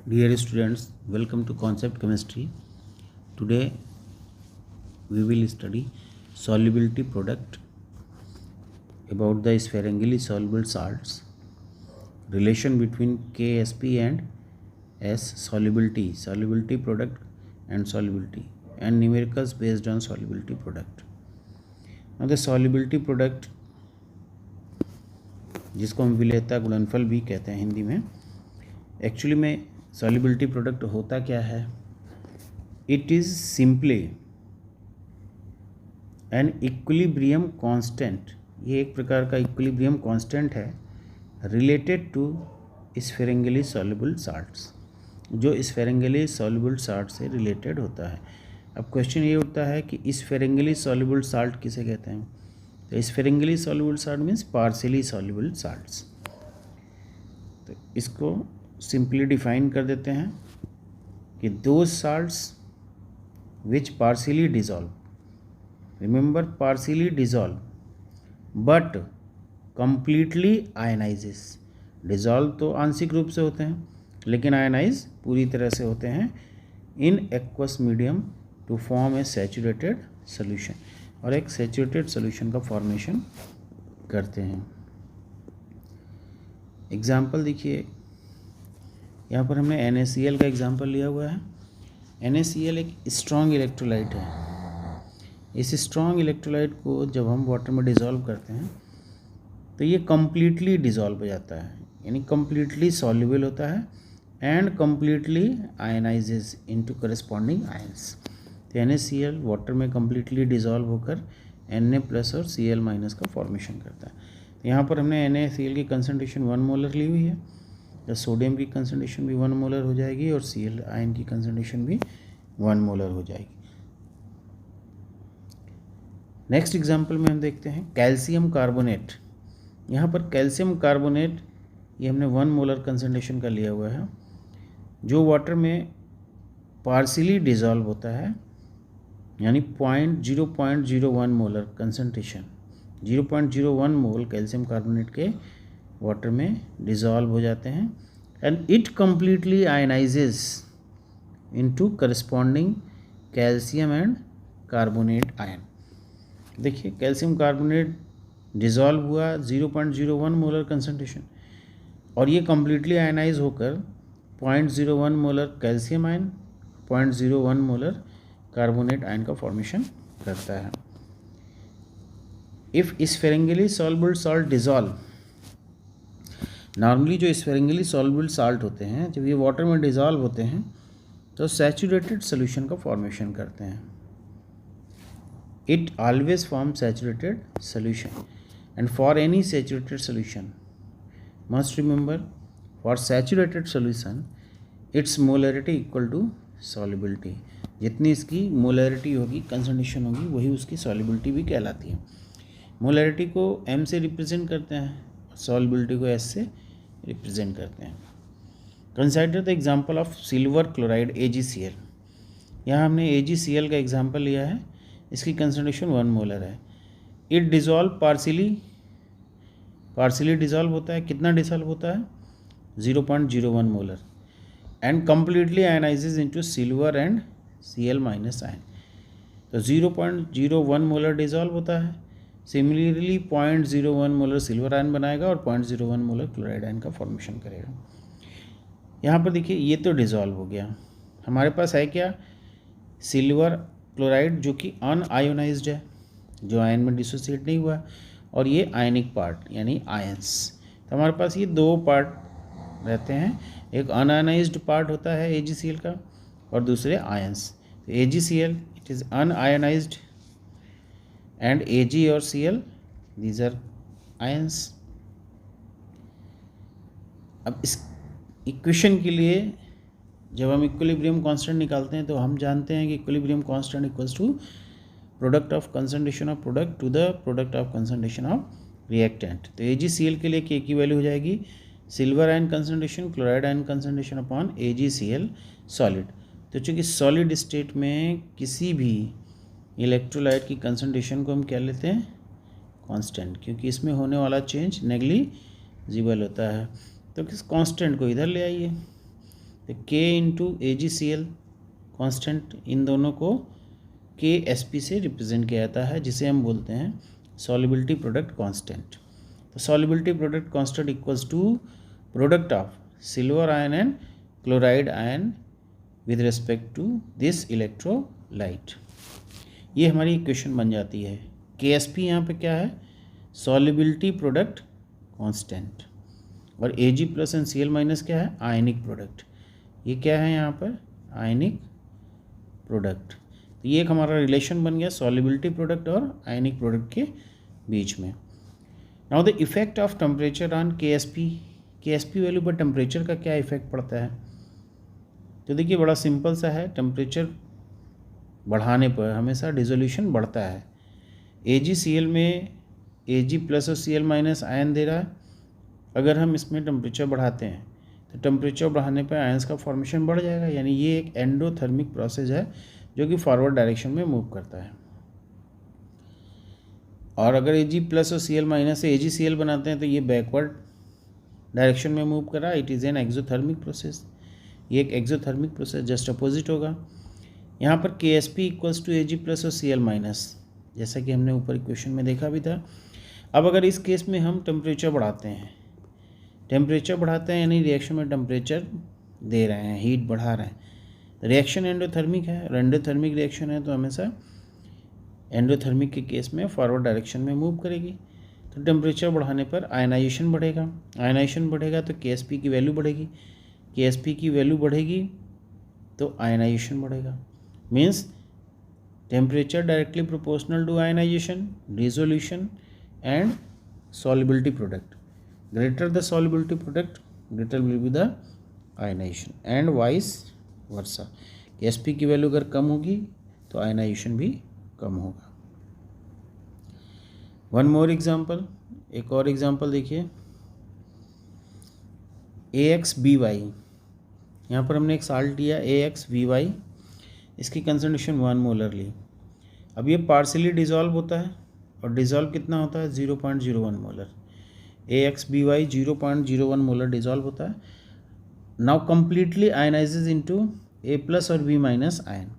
Dear students, welcome to Concept Chemistry. Today we will study solubility product about the sparingly soluble salts, relation between Ksp and S, solubility product and solubility, and numericals based on solubility product. Now the solubility product, जिसको हम विलेयता गुणनफल भी कहते हैं हिंदी में, actually में solubility product होता क्या है? It is simply an equilibrium constant. ये एक प्रकार का इक्विलिब्रियम कांस्टेंट है रिलेटेड टू स्फेरिंगली सॉल्युबल साल्ट्स, जो स्फेरिंगली सॉल्युबल साल्ट से रिलेटेड होता है. अब क्वेश्चन ये उठता है कि स्फेरिंगली सॉल्युबल साल्ट किसे कहते हैं? तो sparingly soluble salt means partially soluble salts. तो इसको सिंपली डिफाइन कर देते हैं कि those salts which partially dissolve, remember partially dissolve but completely ionises. Dissolve तो आंशिक रूप से होते हैं लेकिन आयनाइज पूरी तरह से होते हैं in aqueous medium to form a saturated solution, और एक सैचुरेटेड सोल्यूशन का फॉर्मेशन करते हैं. एग्जाम्पल देखिए, यहाँ पर हमने NaCl का एग्जाम्पल लिया हुआ है. NaCl एक स्ट्रॉन्ग इलेक्ट्रोलाइट है. इस स्ट्रॉन्ग इलेक्ट्रोलाइट को जब हम वाटर में डिज़ोल्व करते हैं तो ये कम्प्लीटली डिज़ोल्व हो जाता है, यानी कम्प्लीटली सॉल्युबल होता है and completely ionizes into corresponding ions. तो NaCl वाटर में कम्प्लीटली डिज़ोल्व होकर Na+ और Cl- का फॉर्मेशन करता है. तो यहाँ पर हमने NaCl की कंसनट्रेशन 1 मोलर ली हुई है. तो सोडियम की कंसनट्रेशन भी 1 मोलर हो जाएगी और Cl आयन की कंसनट्रेशन भी 1 मोलर हो जाएगी. नेक्स्ट एग्जांपल में हम देखते हैं कैल्शियम कार्बोनेट. यहाँ पर कैल्शियम कार्बोनेट ये हमने 1 मोलर कंसनट्रेशन का लिया हुआ है, जो वाटर में पार्शियली डिज़ोल्व होता है, यानी 0.01 मोलर कंसनट्रेशन, 0.01 मोल कैल्शियम कार्बोनेट के वाटर में डिज़ोल्व हो जाते हैं and it completely ionizes into corresponding calcium and carbonate ion. देखिए कैल्शियम कार्बोनेट डिज़ोल्व हुआ 0.01 मोलर कंसनट्रेशन और ये कम्प्लीटली आयनाइज होकर 0.01 molar calcium ion, 0.01 molar carbonate ion का फॉर्मेशन करता है. If sparingly soluble salt dissolve, normally जो स्फेरिंगली सॉल्युबल साल्ट होते हैं जब ये वाटर में डिज़ोल्व होते हैं तो सैचुरेटेड सोल्यूशन का फॉर्मेशन करते हैं. It always form saturated solution and for any saturated solution must remember, for saturated solution its molarity equal to solubility. जितनी इसकी मोलरिटी होगी, कंसंट्रेशन होगी, वही उसकी सॉल्युबिलिटी भी कहलाती है. मोलरिटी को M से रिप्रेजेंट करते हैं, सॉल्युबिलिटी को S से रिप्रेजेंट करते हैं. Consider the example of silver chloride AgCl. यहाँ हमने AgCl का एग्जांपल लिया है. इसकी कंसंट्रेशन 1 मोलर है. इट डिज़ोल्व पार्शियली डिज़ोल्व होता है. कितना डिज़ोल्व होता है? 0.01 molar and completely ionises into silver and Cl- ion. तो 0.01 मोलर डिज़ोल्व होता है. सिमिलरली 0.01 मोलर सिल्वर आयन बनाएगा और 0.01 मोलर क्लोराइड आयन का फॉर्मेशन करेगा. यहाँ पर देखिए ये तो डिज़ोल्व हो गया. हमारे पास है क्या? सिल्वर क्लोराइड जो कि अनआयोनाइज्ड है, जो आयन में डिसोसिएट नहीं हुआ, और ये आयनिक पार्ट यानी आयंस. तो हमारे पास ये 2 पार्ट रहते हैं. एक अनआयोनाइज्ड पार्ट होता है AgCl का और दूसरे आयंस. तो AgCl it is unionised and Ag और Cl these are ions. अब इस इक्वेशन के लिए जब हम इक्विलिब्रियम कांस्टेंट निकालते हैं तो हम जानते हैं कि equilibrium constant equals to product of concentration of product to the product of concentration of reactant. तो AgCl के लिए K की वैल्यू हो जाएगी silver ion concentration chloride ion concentration upon AgCl solid. तो चूँकि सॉलिड स्टेट में किसी भी इलेक्ट्रोलाइट की कंसंट्रेशन को हम क्या लेते हैं? कांस्टेंट, क्योंकि इसमें होने वाला चेंज नेग्लिजिबल होता है. तो किस कांस्टेंट को इधर ले आइए. तो K इंटू AgCl कांस्टेंट, इन दोनों को KSP से रिप्रेजेंट किया जाता है, जिसे हम बोलते हैं सॉल्युबिलिटी प्रोडक्ट कांस्टेंट। तो solubility product constant equals to product of silver ion and chloride ion with respect to this electrolyte. ये हमारी इक्वेशन बन जाती है। KSP यहाँ पे क्या है, सॉल्युबिलिटी प्रोडक्ट कांस्टेंट, और Ag plus and Cl minus क्या है, आयनिक प्रोडक्ट। ये क्या है यहाँ पर, आयनिक प्रोडक्ट। तो ये एक हमारा रिलेशन बन गया सॉल्युबिलिटी प्रोडक्ट और आयनिक प्रोडक्ट के बीच में। Now the effect of temperature on KSP value पर टेम्परेचर का क्या इफेक्ट पड़ता है। तो देखिए बड़ा सिंपल सा है, टेम्परेचर बढ़ाने पर हमेशा डिसोल्यूशन बढ़ता है। AgCl में Ag प्लस और Cl माइनस आयन दे रहा है। अगर हम इसमें टेम्परेचर बढ़ाते हैं तो टेम्परेचर बढ़ाने पर आयंस का फॉर्मेशन बढ़ जाएगा, यानी ये एक एंडोथर्मिक प्रोसेस है जो कि फॉरवर्ड डायरेक्शन में मूव करता है। और अगर Ag प्लस और Cl माइनस से AgCl बनाते हैं तो ये बैकवर्ड डायरेक्शन में मूव कर रहा है। It is an exothermic process, ये एक एक्सोथर्मिक प्रोसेस जस्ट अपोजिट होगा। यहाँ पर KSP equals to Ag plus और Cl माइनस, जैसा कि हमने ऊपर इक्वेशन में देखा भी था। अब अगर इस केस में हम टेम्परेचर बढ़ाते हैं, यानी रिएक्शन में टेम्परेचर दे रहे हैं, हीट बढ़ा रहे हैं, रिएक्शन एंडोथर्मिक है, और एंडोथर्मिक रिएक्शन है तो हमेशा एंडोथर्मिक के केस में फॉरवर्ड डायरेक्शन में मूव करेगी। तो टेम्परेचर बढ़ाने पर आयनाइजेशन बढ़ेगा, तो KSP की वैल्यू बढ़ेगी, KSP की वैल्यू बढ़ेगी तो आयनाइजेशन बढ़ेगा। Means temperature directly proportional to ionization, dissolution and solubility product. Greater the solubility product, greater will be the ionization and vice versa. KSP की वैल्यू अगर कम होगी तो आयनाइजेशन भी कम होगा। वन मोर एग्जाम्पल, एक और एग्जाम्पल देखिए, AXBY। यहाँ पर हमने एक साल्ट लिया AXBY, इसकी कंसंट्रेशन 1 मोलर ली। अब ये पार्शियली डिजॉल्व होता है, और डिजॉल्व कितना होता है, 0.01 मोलर। AXBY 0.01 मोलर डिजॉल्व होता है। Now completely ionises into A plus और B minus ion,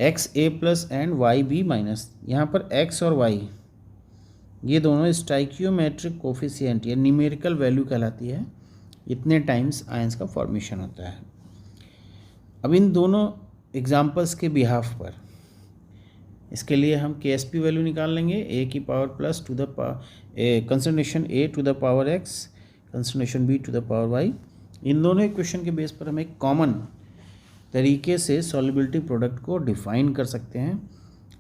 XA plus and YB minus. यहाँ पर X और Y ये दोनों स्टाइकियोमेट्रिक कोफिशिएंट या न्यूमेरिकल वैल्यू कहलाती है, इतने टाइम्स आयंस का फॉर्मेशन होता है। अब इन दोनों एग्जाम्पल्स के बिहाफ पर इसके लिए हम KSP वैल्यू निकाल लेंगे, A की power plus to the concentration A to the power X, concentration B to the power Y। इन दोनों इक्वेशन के बेस पर हम एक कॉमन तरीके से सॉल्युबिलिटी प्रोडक्ट को डिफाइन कर सकते हैं।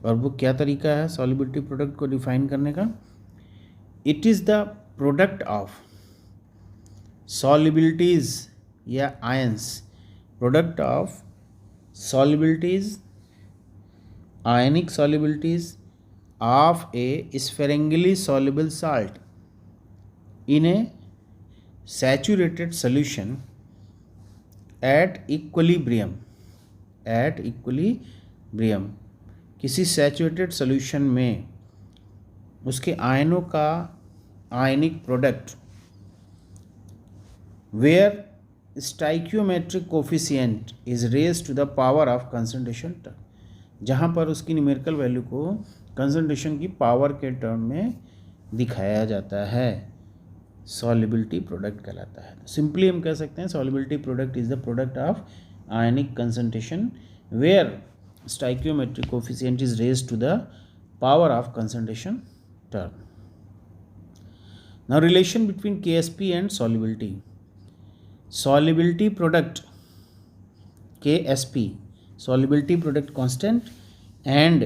और वो क्या तरीका है सॉल्युबिलिटी प्रोडक्ट को डिफाइन करने का, it is the product of solubilities या ions, product of solubilities, ionic solubilities of a sparingly soluble salt in a saturated solution at equilibrium, किसी सैचुरेटेड सॉल्यूशन में उसके आयनों का ionic product where stoichiometric coefficient is raised to the power of concentration, जहाँ पर उसकी numerical value को concentration की पावर के टर्म में दिखाया जाता है, सॉल्युबिलिटी प्रोडक्ट कहलाता है। सिंपली हम कह सकते हैं solubility product is the product of ionic concentration where stoichiometric coefficient is raised to the power of concentration term. Now relation between KSP and solubility, solubility product KSP, solubility product constant and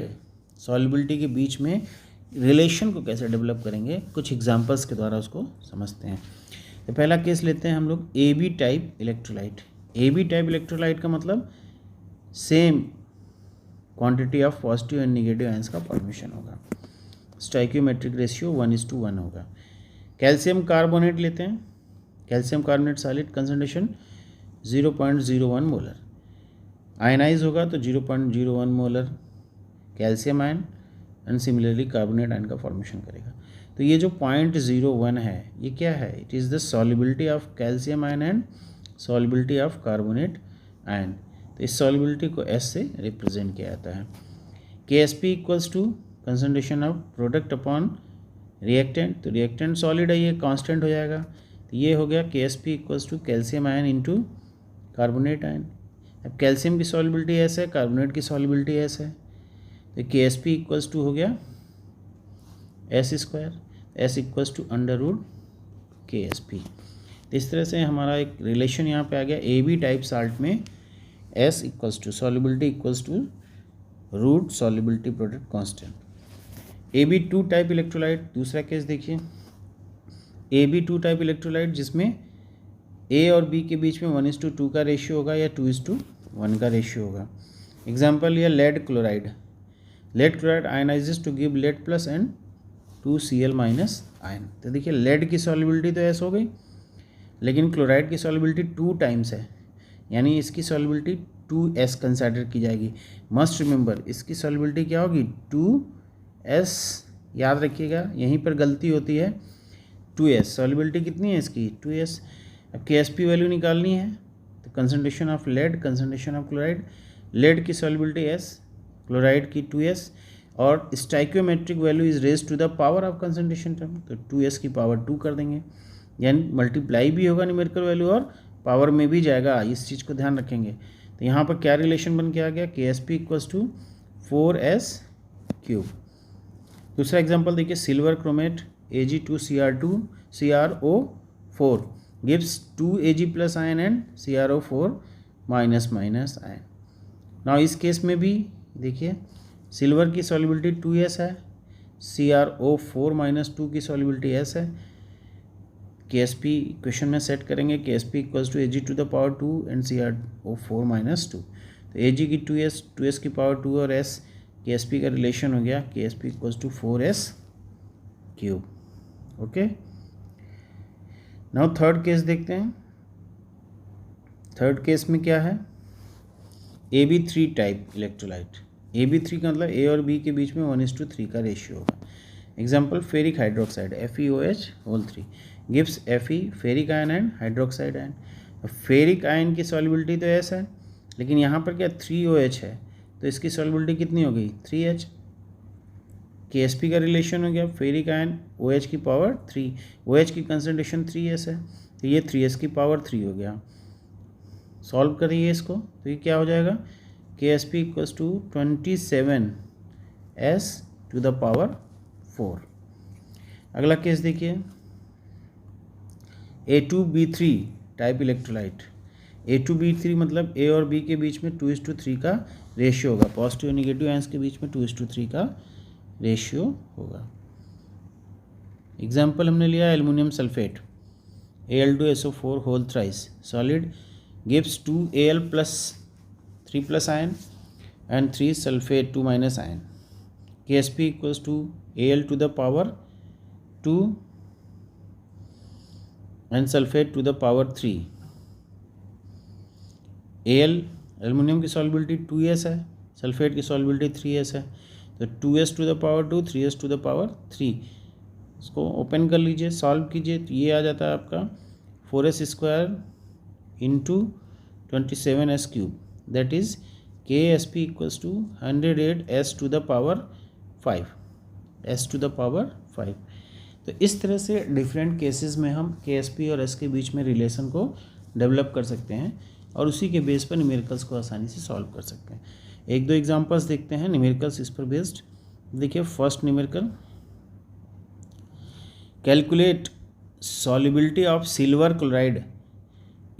solubility के बीच में relation को कैसे develop करेंगे, कुछ examples के द्वारा उसको समझते हैं। तो पहला केस लेते हैं हम लोग AB type electrolyte. AB type electrolyte का मतलब same quantity of positive and negative ions का फॉर्मेशन होगा, स्टाइकियोमेट्रिक रेशियो 1:1 होगा। कैल्शियम कार्बोनेट लेते हैं, calcium carbonate solid, concentration 0.01 molar, ionize होगा तो 0.01 molar calcium ion and similarly carbonate ion का फॉर्मेशन करेगा। तो ये जो 0.01 है ये क्या है, it is the solubility of calcium ion and solubility of carbonate ion. तो इस सॉल्युबिलिटी को S से रिप्रेजेंट किया जाता है। KSP equals to concentration of product upon reactant. तो रिएक्टेंट सॉलिड है, ये कांस्टेंट हो जाएगा। तो ये हो गया KSP equals to calcium ion into carbonate ion. अब कैल्शियम की सॉल्युबिलिटी S है, कार्बोनेट की सॉल्युबिलिटी S है, तो KSP इक्वल्स टू हो गया S square, S equals to under root KSP। इस तरह से हमारा एक रिलेशन यहाँ पे आ गया। AB टाइप साल्ट में S equals to solubility equals to root solubility product constant. AB2 type electrolyte, दूसरा केस देखिए। AB2 टाइप इलेक्ट्रोलाइट जिसमें A और B के बीच में 1:2 का रेशियो होगा या 2:1 का रेशियो होगा। एग्जाम्पल या lead chloride. Lead chloride ionizes to give lead plus and 2Cl minus ion. तो देखिए लेड की सॉल्युबिलिटी तो S हो गई, लेकिन क्लोराइड की सॉल्युबिलिटी 2 टाइम्स है, यानी इसकी सॉल्युबिलिटी 2S कंसिडर की जाएगी। मस्ट रिमेंबर इसकी सॉल्युबिलिटी क्या होगी 2S, याद रखिएगा यहीं पर गलती होती है। 2S सॉल्युबिलिटी कितनी है इसकी 2S। अब KSP वैल्यू निकालनी है, तो concentration of lead, concentration of chloride. Lead की सॉल्युबिलिटी S, क्लोराइड की 2S, और stoichiometric value is raise to the power of concentration term, तो 2S की पावर 2 कर देंगे, यानी मल्टीप्लाई भी होगा न्यूमेरिकल वैल्यू और पावर में भी जाएगा, इस चीज़ को ध्यान रखेंगे। तो यहाँ पर क्या रिलेशन बन के आ गया KSP equals to 4S cube. दूसरा एग्जांपल देखिए, silver chromate Ag2Cr2CrO4 gives 2Ag plus ion and CrO4 minus minus ion. Now इस केस में भी देखिए सिल्वर की सॉल्युबिलिटी 2S है, CrO4 माइनस 2 की सॉल्युबिलिटी S है। KSP इक्वेशन में सेट करेंगे, KSP equals to Ag to the power 2 and CrO4 minus 2। तो Ag की 2S की पावर 2 और S KSP का रिलेशन हो गया KSP equals to 4S cube. Okay, now third case देखते हैं। थर्ड केस में क्या है, AB3 टाइप इलेक्ट्रोलाइट। AB3 का मतलब A और B के बीच में 1:3 का रेशियो होगा। Example ferric hydroxide FeOH3 gives Fe ferric ion and hydroxide ion. Ferric ion की सॉल्युबिलिटी तो S है, लेकिन यहाँ पर क्या 3OH है, तो इसकी सॉल्युबिलिटी कितनी हो गई 3H। KSP का रिलेशन हो गया फेरिक आयन OH की पावर 3, OH की कंसंट्रेशन 3S है, तो ये 3S की पावर 3 हो गया। सॉल्व करिए इसको, तो ये क्या हो जाएगा KSP equals to 27S to the power 4। अगला केस देखिए, A2B3 टाइप इलेक्ट्रोलाइट। A2B3 मतलब A और B के बीच में 2:3 का रेशियो होगा, पॉजिटिव और निगेटिव आयंस के बीच में 2:3 का रेशियो होगा। एग्जाम्पल हमने लिया aluminium sulphate Al2SO4 whole thrice solid gives 2Al plus 3+ ion and 3 sulfate 2- ion. KSP equals to Al to the power 2 and sulphate to the power 3। Al aluminium की solubility 2S है, sulphate की solubility 3S है, तो 2S to the power 2 3S to the power 3। इसको open कर लीजिए, solve कीजिए, तो ये आ जाता है आपका 4S square into 27S cube, that is KSP equals to 108S to the power 5, S to the power 5। तो इस तरह से डिफरेंट केसेस में हम KSP और S के बीच में रिलेशन को डेवलप कर सकते हैं और उसी के बेस पर न्यूमेरिकल्स को आसानी से सॉल्व कर सकते हैं। एक दो एग्जांपल्स देखते हैं न्यूमेरिकल्स इस पर बेस्ड। देखिए first numerical, calculate solubility of silver chloride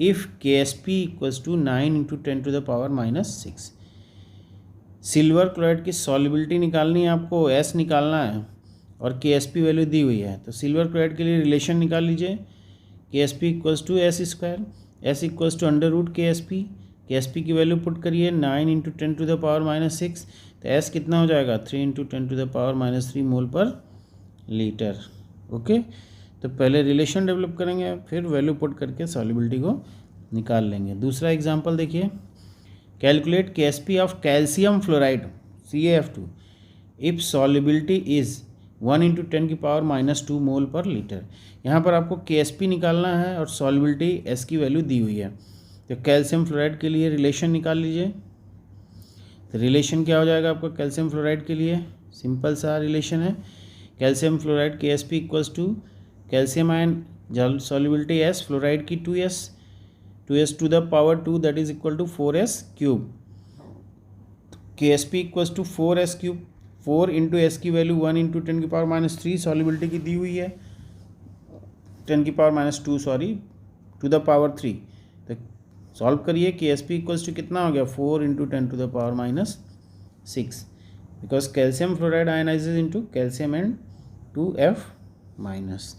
if KSP equals to 9 × 10 to the power -6। Silver chloride की सॉल्युबिलिटी निकालनी है आपको, S निकालना है और KSP वैल्यू दी हुई है, तो सिल्वर क्लोराइड के लिए रिलेशन निकाल लीजिए, KSP equals to S square, S equals to under root KSP। KSP की वैल्यू पुट करिए 9 × 10 टू द पावर -6, तो S कितना हो जाएगा 3 × 10 टू द पावर -3 मोल पर लीटर। ओके, तो पहले रिलेशन डेवलप करेंगे, फिर वैल्यू पुट करके सॉल्युबिलिटी को निकाल लेंगे। दूसरा एग्जांपल देखिए, calculate KSP of calcium fluoride CaF2 if solubility is 1 into 10⁻⁻² मोल पर लीटर। यहाँ पर आपको KSP निकालना है और सॉल्युबिलिटी S की वैल्यू दी हुई है। तो कैल्शियम फ्लोराइड के लिए रिलेशन निकाल लीजिए। तो रिलेशन क्या हो जाएगा आपका कैल्शियम फ्लोराइड के लिए? सिंपल सा रिलेशन है, calcium fluoride KSP equals to calcium ion solubility S fluoride की 2s to the power 2 that is equal to 4s cube. KSP equals to 4s cube, 4 into S की value 1 into 10⁻³ solubility की दी हुई है 10⁻² sorry to the power 3। तो solve करिए, KSP equals to कितना हो गया 4 into 10⁻⁶, because calcium fluoride ionises into calcium and 2F minus.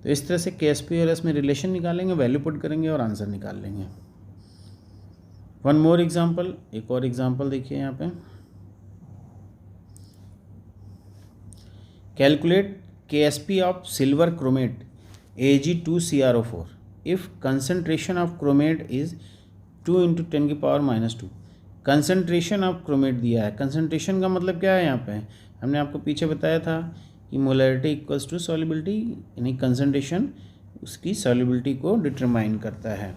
तो इस तरह से KSP और S में रिलेशन निकालेंगे, वैल्यू पुट करेंगे और आंसर निकाल लेंगे। वन मोर एग्जाम्पल, एक और एग्जाम्पल देखिए यहाँ पे। Calculate KSP of silver chromate Ag2CrO4 if concentration of chromate is 2 into 10⁻²। Concentration of chromate दिया है। कंसंट्रेशन का मतलब क्या है? यहाँ पे हमने आपको पीछे बताया था कि मोलैरिटी इक्वल्स टू सॉल्युबिलिटी, यानी कंसंट्रेशन उसकी सॉल्युबिलिटी को डिटरमाइन करता है।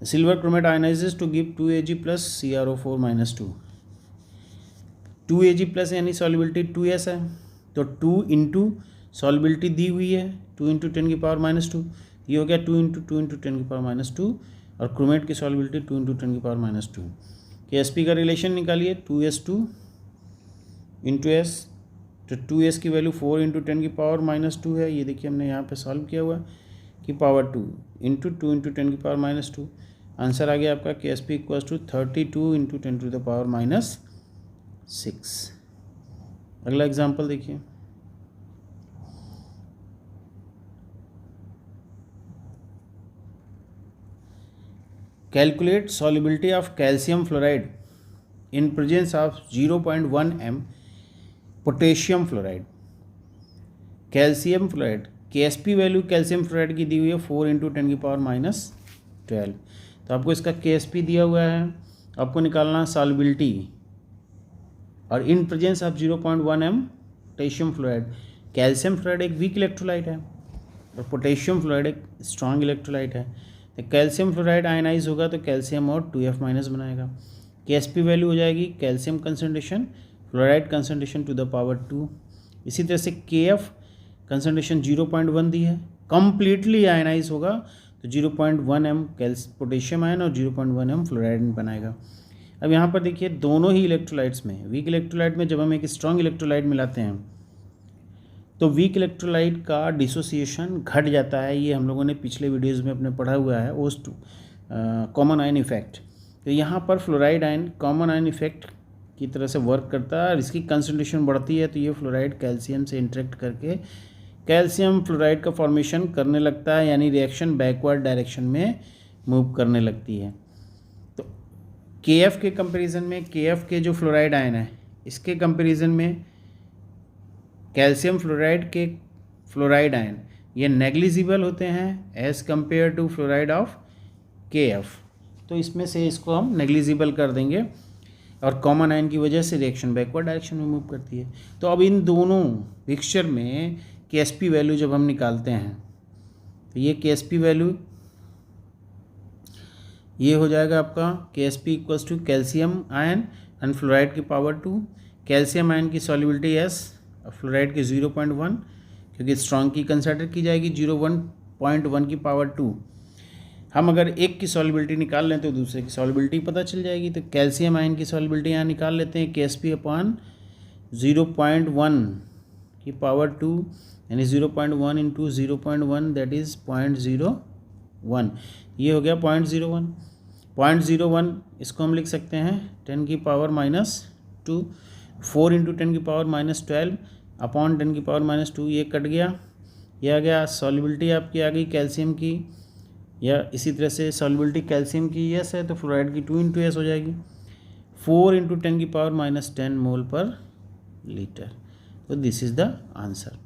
Silver chromate ionizes to give 2Ag plus CrO4 - 2 2Ag plus यानी सॉल्युबिलिटी 2s है, तो 2 इंटू सॉल्युबिलिटी दी हुई है 2 इंटू 10⁻², ये हो गया 2 इंटू 10⁻², और क्रोमेट की सॉल्युबिलिटी 2 इंटू 10⁻²। KSP का रिलेशन निकालिए 2s2 इंटू s, तो 2s की वैल्यू 4 इंटू 10⁻² है, ये देखिए हमने यहाँ पे सॉल्व किया हुआ कि पावर 2 इंटू 2 इंटू 10⁻²। आंसर आ गया आपका KSP इक्वल्स टू 32 इंटू 10⁻⁶। अगला एग्जाम्पल देखिए। Calculate solubility of calcium fluoride in presence of 0.1 m potassium fluoride. Calcium fluoride KSP value calcium fluoride की दी हुई है 4 इंटू 10⁻⁻12। तो आपको इसका KSP दिया हुआ है, आपको निकालना सॉल्युबिलिटी, और in presence of 0.1 m potassium fluoride. Calcium fluoride एक वीक इलेक्ट्रोलाइट है और पोटेशियम फ्लोराइड एक स्ट्रॉन्ग इलेक्ट्रोलाइट है। तो कैल्शियम फ्लोराइड आयनाइज होगा तो कैल्शियम और 2F माइनस बनाएगा। KSP वैल्यू हो जाएगी calcium concentration fluoride concentration to the power 2। इसी तरह से KF कंसनट्रेशन 0.1 दी है, कंप्लीटली आयनाइज होगा तो 0.1 m पोटेशियम आयन और 0.1 m फ्लोराइड बनाएगा। अब यहाँ पर देखिए दोनों ही इलेक्ट्रोलाइट्स में, वीक इलेक्ट्रोलाइट में जब हम एक स्ट्रॉन्ग इलेक्ट्रोलाइट मिलाते हैं तो वीक इलेक्ट्रोलाइट का डिसोसिएशन घट जाता है। ये हम लोगों ने पिछले वीडियोज़ में अपने पढ़ा हुआ है, OS2 कॉमन आयन इफेक्ट। तो यहाँ पर fluoride ion common ion effect की तरह से वर्क करता है और इसकी कंसंट्रेशन बढ़ती है तो ये फ्लोराइड कैल्शियम से इंटरेक्ट करके कैल्शियम फ्लोराइड का फॉर्मेशन करने लगता है, यानी रिएक्शन बैकवर्ड डायरेक्शन में मूव करने लगती है। तो KF के कंपैरिजन में, KF के जो फ्लोराइड आयन है इसके कंपैरिजन में कैल्शियम फ्लोराइड के फ्लोराइड आयन ये नेग्लिजिबल होते हैं as compare to fluoride of KF। तो इसमें से इसको हम नेग्लिजिबल कर देंगे और कॉमन आयन की वजह से रिएक्शन बैकवर्ड डायरेक्शन में मूव करती है। तो अब इन दोनों मिक्सचर में KSP वैल्यू जब हम निकालते हैं तो ये KSP वैल्यू ये हो जाएगा आपका KSP equals to calcium ion and fluoride की पावर 2, कैल्शियम आयन की सॉल्युबिलिटी S, फ्लोराइड की 0.1, क्योंकि स्ट्रॉन्ग की कंसिडर की जाएगी 0.1 की पावर 2। हम अगर एक की सॉल्युबिलिटी निकाल लें तो दूसरे की सॉल्युबिलिटी पता चल जाएगी। तो कैल्शियम आयन की सॉल्युबिलिटी यहाँ निकाल लेते हैं KSP अपॉन 0.1 की पावर 2, यानी 0.1 इंटू 0.1 दैट इज़ 0.01, ये हो गया 0.01। 0.01 इसको हम लिख सकते हैं 10 की पावर -2, 4 इंटू 10 की पावर -12 अपॉन 10 की पावर -2, ये कट गया, ये आ गया। सॉल्युबिलिटी आपकी आ गई कैल्शियम की, या इसी तरह से सॉल्युबिलिटी कैल्शियम की S है तो फ्लोराइड की 2 इंटू S हो जाएगी, 4 इंटू 10 की पावर -10 मोल पर लीटर। तो this is the answer.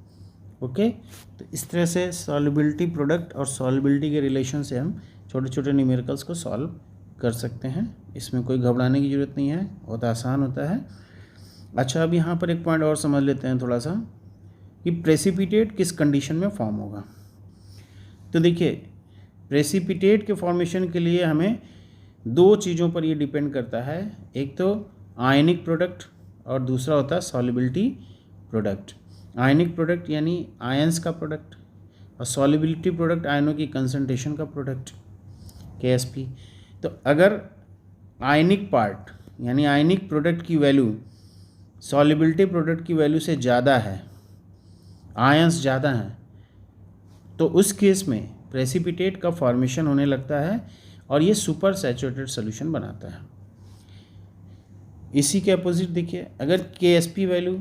Okay, तो इस तरह से सॉल्युबिलिटी प्रोडक्ट और सॉल्युबिलिटी के रिलेशन से हम छोटे छोटे न्यूमेरिकल्स को सॉल्व कर सकते हैं। इसमें कोई घबराने की ज़रूरत नहीं है, बहुत आसान होता है। अच्छा, अब यहाँ पर एक पॉइंट और समझ लेते हैं थोड़ा सा कि प्रेसिपिटेट किस कंडीशन में फॉर्म होगा। तो देखिए प्रेसिपिटेट के फॉर्मेशन के लिए हमें दो चीज़ों पर ये डिपेंड करता है, एक तो आयनिक प्रोडक्ट और दूसरा होता है सॉल्युबिलिटी प्रोडक्ट। आयनिक प्रोडक्ट यानी आयंस का प्रोडक्ट और सॉल्युबिलिटी प्रोडक्ट आयनों की कंसंट्रेशन का प्रोडक्ट KSP। तो अगर आयनिक पार्ट यानी आयनिक प्रोडक्ट की वैल्यू सॉल्युबिलिटी प्रोडक्ट की वैल्यू से ज़्यादा है, आयंस ज़्यादा हैं, तो उस केस में प्रेसिपिटेट का फॉर्मेशन होने लगता है और ये सुपर सैचुरेटेड सोल्यूशन बनाता है। इसी के अपोजिट देखिए, अगर KSP वैल्यू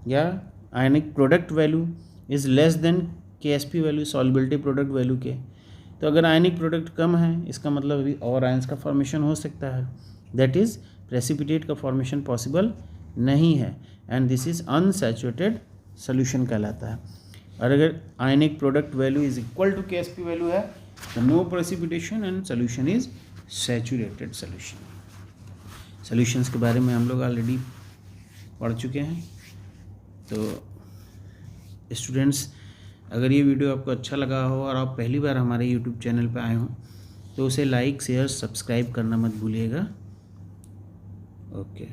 या आयनिक product value is less than KSP value solubility product value के, तो अगर आयनिक प्रोडक्ट कम है इसका मतलब अभी और आयंस का फॉर्मेशन हो सकता है, दैट इज़ प्रेसिपिटेट का फॉर्मेशन पॉसिबल नहीं है and this is unsaturated solution कहलाता है। और अगर ionic product value is equal to KSP value है तो no precipitation and solution is saturated solution. Solutions के बारे में हम लोग ऑलरेडी पढ़ चुके हैं। तो स्टूडेंट्स, अगर ये वीडियो आपको अच्छा लगा हो और आप पहली बार हमारे YouTube चैनल पर आए हों तो उसे लाइक शेयर सब्सक्राइब करना मत भूलिएगा। ओके।